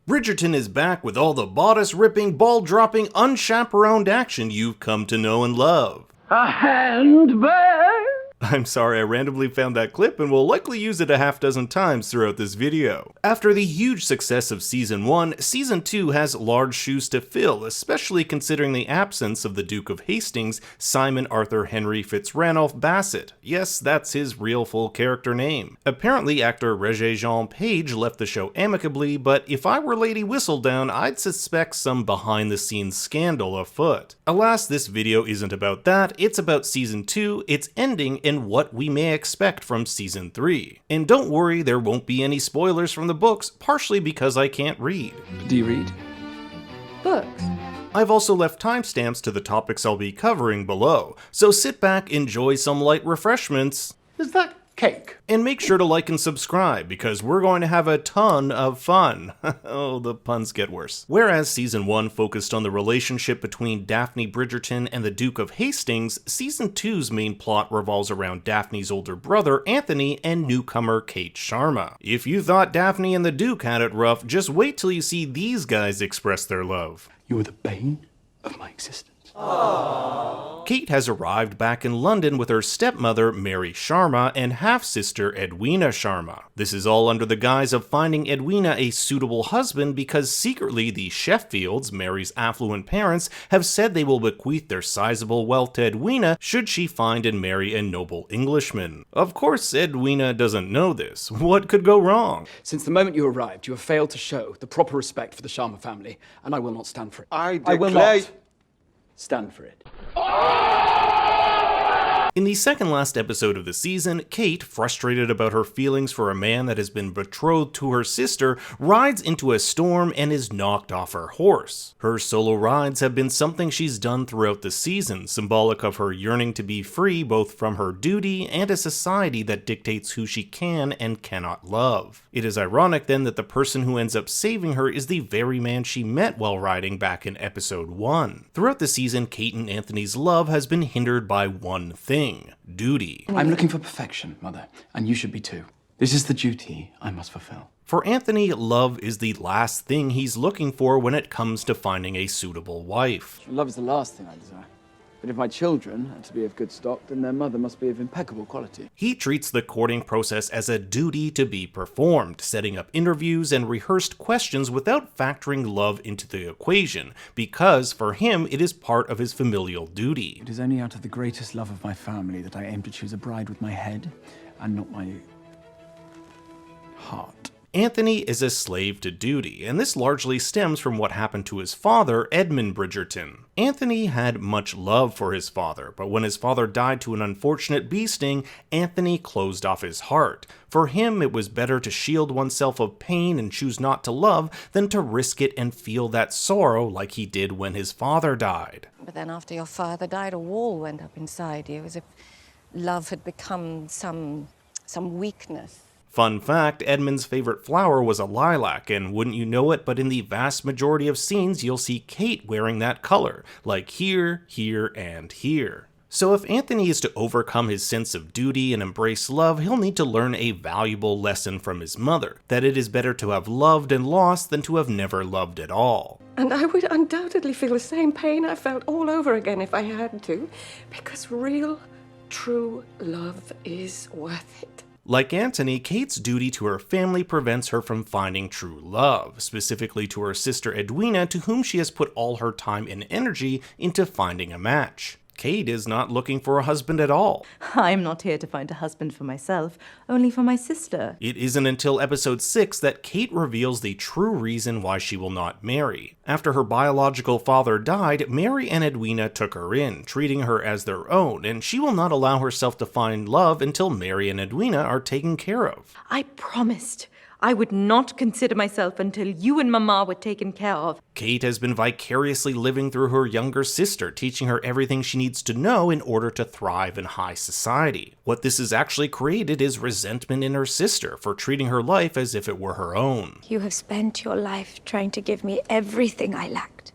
Bridgerton is back with all the bodice-ripping, ball-dropping, unchaperoned action you've come to know and love. A handbag? I'm sorry, I randomly found that clip and will likely use it a half dozen times throughout this video. After the huge success of Season 1, Season 2 has large shoes to fill, especially considering the absence of the Duke of Hastings, Simon Arthur Henry Fitzranulph Bassett. Yes, that's his real full character name. Apparently, actor Regé-Jean Page left the show amicably, but if I were Lady Whistledown, I'd suspect some behind-the-scenes scandal afoot. Alas, this video isn't about that, it's about Season 2, its ending, and what we may expect from Season 3. And don't worry, there won't be any spoilers from the books, partially because I can't read. Do you read? Books. I've also left timestamps to the topics I'll be covering below, so sit back, enjoy some light refreshments, Is that cake? and make sure to like and subscribe, because we're going to have a ton of fun. Oh, the puns get worse. Whereas Season 1 focused on the relationship between Daphne Bridgerton and the Duke of Hastings, Season 2's main plot revolves around Daphne's older brother, Anthony, and newcomer Kate Sharma. If you thought Daphne and the Duke had it rough, just wait till you see these guys express their love. You are the bane of my existence. Kate has arrived back in London with her stepmother, Mary Sharma, and half-sister, Edwina Sharma. This is all under the guise of finding Edwina a suitable husband because secretly the Sheffields, Mary's affluent parents, have said they will bequeath their sizable wealth to Edwina should she find and marry a noble Englishman. Of course, Edwina doesn't know this. What could go wrong? Since the moment you arrived, you have failed to show the proper respect for the Sharma family, and I will not stand for it. I will declare- not stand for it. In the second last episode of the season, Kate, frustrated about her feelings for a man that has been betrothed to her sister, rides into a storm and is knocked off her horse. Her solo rides have been something she's done throughout the season, symbolic of her yearning to be free both from her duty and a society that dictates who she can and cannot love. It is ironic then that the person who ends up saving her is the very man she met while riding back in episode 1. Throughout the season, Kate and Anthony's love has been hindered by one thing: duty. I'm looking for perfection, Mother, and you should be too. This is the duty I must fulfill. For Anthony, love is the last thing he's looking for when it comes to finding a suitable wife. Love is the last thing I desire. But if my children are to be of good stock, then their mother must be of impeccable quality. He treats the courting process as a duty to be performed, setting up interviews and rehearsed questions without factoring love into the equation, because for him it is part of his familial duty. It is only out of the greatest love of my family that I aim to choose a bride with my head and not my heart. Anthony is a slave to duty, and this largely stems from what happened to his father, Edmund Bridgerton. Anthony had much love for his father, but when his father died to an unfortunate bee sting, Anthony closed off his heart. For him, it was better to shield oneself of pain and choose not to love than to risk it and feel that sorrow like he did when his father died. But then after your father died, a wall went up inside you, as if love had become some weakness. Fun fact, Edmund's favorite flower was a lilac, and wouldn't you know it, but in the vast majority of scenes you'll see Kate wearing that color, like here, here, and here. So if Anthony is to overcome his sense of duty and embrace love, he'll need to learn a valuable lesson from his mother, that it is better to have loved and lost than to have never loved at all. And I would undoubtedly feel the same pain I felt all over again if I had to, because real, true love is worth it. Like Anthony, Kate's duty to her family prevents her from finding true love, specifically to her sister Edwina, to whom she has put all her time and energy into finding a match. Kate is not looking for a husband at all. I'm not here to find a husband for myself, only for my sister. It isn't until episode 6 that Kate reveals the true reason why she will not marry. After her biological father died, Mary and Edwina took her in, treating her as their own, and she will not allow herself to find love until Mary and Edwina are taken care of. I promised I would not consider myself until you and Mama were taken care of. Kate has been vicariously living through her younger sister, teaching her everything she needs to know in order to thrive in high society. What this has actually created is resentment in her sister for treating her life as if it were her own. You have spent your life trying to give me everything I lacked.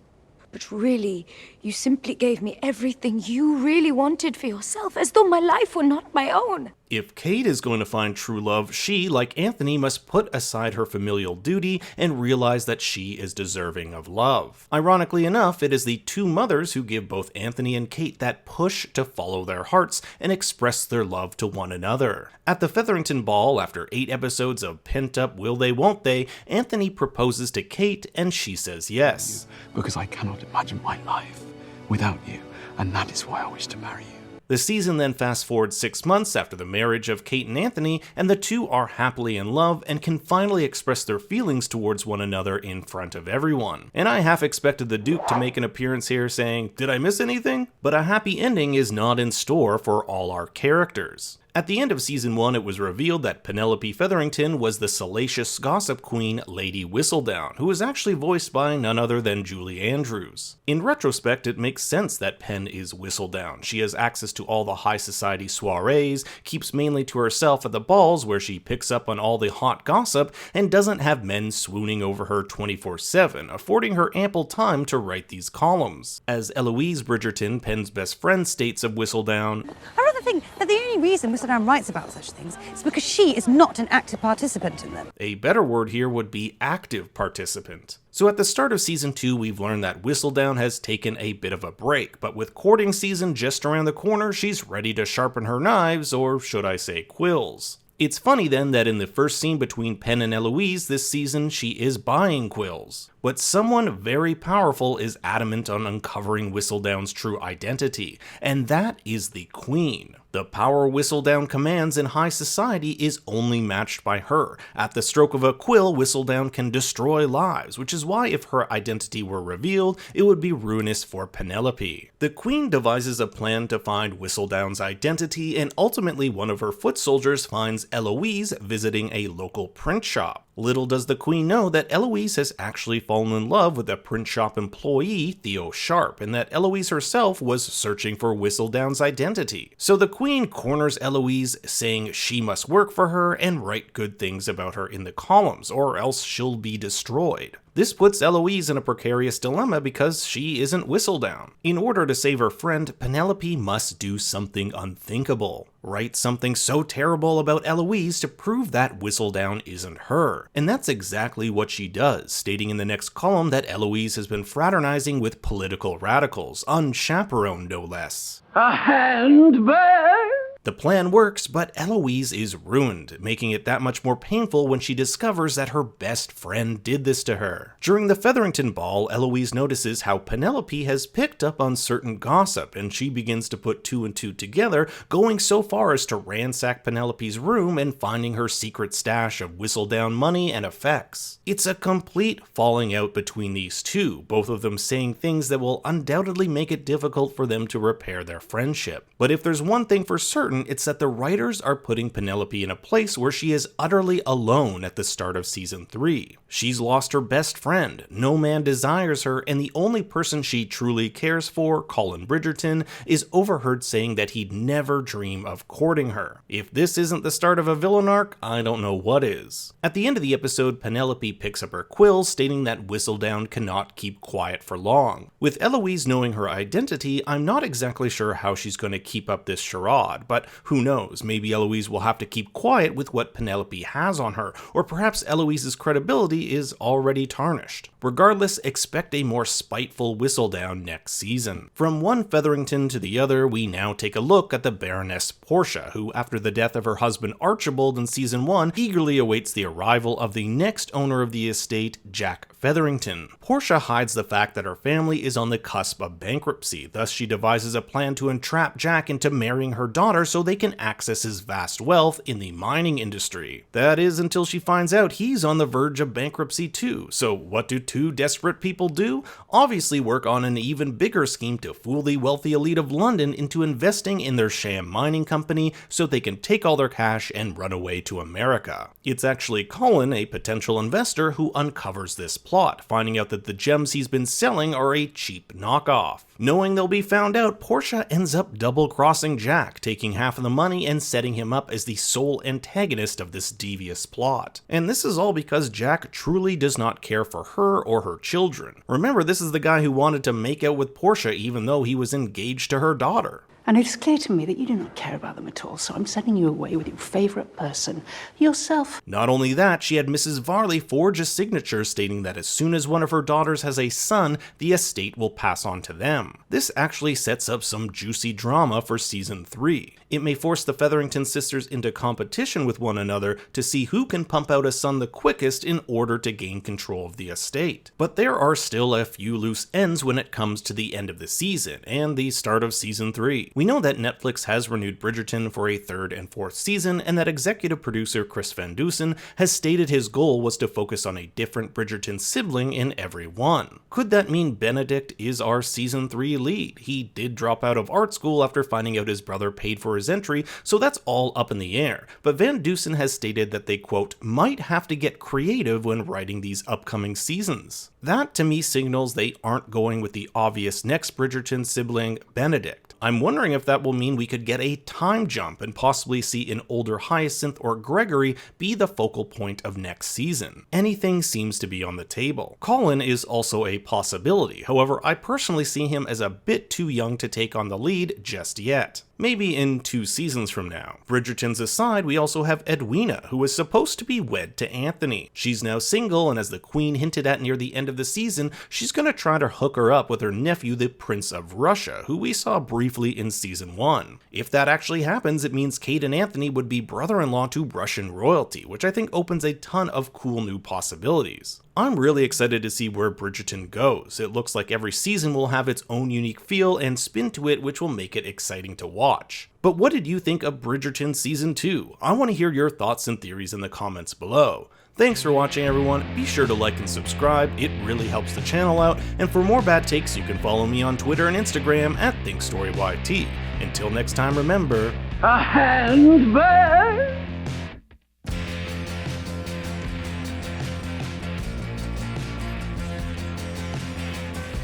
But really, You simply gave me everything you really wanted for yourself, as though my life were not my own. If Kate is going to find true love, she, like Anthony, must put aside her familial duty and realize that she is deserving of love. Ironically enough, it is the two mothers who give both Anthony and Kate that push to follow their hearts and express their love to one another. At the Featherington ball, after 8 episodes of pent-up will they won't they, Anthony proposes to Kate and she says yes. Because I cannot imagine my life without you, and that is why I wish to marry you. The season then fast forwards 6 months after the marriage of Kate and Anthony, and the two are happily in love and can finally express their feelings towards one another in front of everyone. And I half expected the Duke to make an appearance here saying, "Did I miss anything?" But a happy ending is not in store for all our characters. At the end of season 1, it was revealed that Penelope Featherington was the salacious gossip queen Lady Whistledown, who was actually voiced by none other than Julie Andrews. In retrospect, it makes sense that Pen is Whistledown. She has access to all the high society soirees, keeps mainly to herself at the balls where she picks up on all the hot gossip, and doesn't have men swooning over her 24/7, affording her ample time to write these columns. As Eloise Bridgerton, Pen's best friend, states of Whistledown, I rather think that the only reason Whistledown writes about such things is because she is not an active participant in them. a better word here would be active participant. So at the start of season 2, we've learned that Whistledown has taken a bit of a break, but with courting season just around the corner, she's ready to sharpen her knives, or should I say quills. It's funny then that in the first scene between Pen and Eloise this season, she is buying quills. But someone very powerful is adamant on uncovering Whistledown's true identity, and that is the Queen. The power Whistledown commands in high society is only matched by her. At the stroke of a quill, Whistledown can destroy lives, which is why if her identity were revealed, it would be ruinous for Penelope. The Queen devises a plan to find Whistledown's identity, and ultimately one of her foot soldiers finds Eloise visiting a local print shop. Little does the Queen know that Eloise has actually fallen in love with a print shop employee, Theo Sharp, and that Eloise herself was searching for Whistledown's identity. So the Queen corners Eloise, saying she must work for her and write good things about her in the columns, or else she'll be destroyed. This puts Eloise in a precarious dilemma because she isn't Whistledown. In order to save her friend, Penelope must do something unthinkable. Write something so terrible about Eloise to prove that Whistledown isn't her. And that's exactly what she does, stating in the next column that Eloise has been fraternizing with political radicals, unchaperoned no less. A handbag? The plan works, but Eloise is ruined, making it that much more painful when she discovers that her best friend did this to her. During the Featherington ball, Eloise notices how Penelope has picked up on certain gossip, and she begins to put 2 and 2 together, going so far as to ransack Penelope's room and finding her secret stash of Whistledown money and effects. It's a complete falling out between these two, both of them saying things that will undoubtedly make it difficult for them to repair their friendship. But if there's one thing for certain, it's that the writers are putting Penelope in a place where she is utterly alone at the start of season 3. She's lost her best friend, no man desires her, and the only person she truly cares for, Colin Bridgerton, is overheard saying that he'd never dream of courting her. If this isn't the start of a villain arc, I don't know what is. At the end of the episode, Penelope picks up her quill, stating that Whistledown cannot keep quiet for long. With Eloise knowing her identity, I'm not exactly sure how she's going to keep up this charade, but who knows, maybe Eloise will have to keep quiet with what Penelope has on her, or perhaps Eloise's credibility is already tarnished. Regardless, expect a more spiteful Whistledown next season. From one Featherington to the other, we now take a look at the Baroness Portia, who after the death of her husband Archibald in season 1, eagerly awaits the arrival of the next owner of the estate, Jack Featherington. Portia hides the fact that her family is on the cusp of bankruptcy, thus she devises a plan to entrap Jack into marrying her daughter so they can access his vast wealth in the mining industry. That is until she finds out he's on the verge of bankruptcy too. So what do two desperate people do? Obviously work on an even bigger scheme to fool the wealthy elite of London into investing in their sham mining company so they can take all their cash and run away to America. It's actually Colin, a potential investor, who uncovers this plot, finding out that the gems he's been selling are a cheap knockoff. Knowing they'll be found out, Portia ends up double-crossing Jack, taking half of the money and setting him up as the sole antagonist of this devious plot. And this is all because Jack truly does not care for her or her children. Remember, this is the guy who wanted to make out with Portia even though he was engaged to her daughter. And it is clear to me that you do not care about them at all, so I'm sending you away with your favourite person, yourself. Not only that, she had Mrs. Varley forge a signature stating that as soon as one of her daughters has a son, the estate will pass on to them. This actually sets up some juicy drama for season 3. It may force the Featherington sisters into competition with one another to see who can pump out a son the quickest in order to gain control of the estate. But there are still a few loose ends when it comes to the end of the season and the start of season 3. We know that Netflix has renewed Bridgerton for a 3rd and 4th season, and that executive producer Chris Van Dusen has stated his goal was to focus on a different Bridgerton sibling in every one. Could that mean Benedict is our season 3 lead? He did drop out of art school after finding out his brother paid for his entry, so that's all up in the air. But Van Dusen has stated that they, quote, might have to get creative when writing these upcoming seasons. That to me signals they aren't going with the obvious next Bridgerton sibling, Benedict. I'm wondering if that will mean we could get a time jump and possibly see an older Hyacinth or Gregory be the focal point of next season. Anything seems to be on the table. Colin is also a possibility, however I personally see him as a bit too young to take on the lead just yet. Maybe in 2 seasons from now. Bridgerton's aside, we also have Edwina, who is supposed to be wed to Anthony. She's now single, and as the Queen hinted at near the end of the season, she's gonna try to hook her up with her nephew, the Prince of Russia, who we saw briefly in season 1. If that actually happens, it means Kate and Anthony would be brother-in-law to Russian royalty, which I think opens a ton of cool new possibilities. I'm really excited to see where Bridgerton goes. It looks like every season will have its own unique feel and spin to it, which will make it exciting to watch. But what did you think of Bridgerton Season 2? I want to hear your thoughts and theories in the comments below. Thanks for watching, everyone. Be sure to like and subscribe, it really helps the channel out, and for more bad takes you can follow me on Twitter and Instagram at ThinkStoryYT. Until next time, remember, A handbag!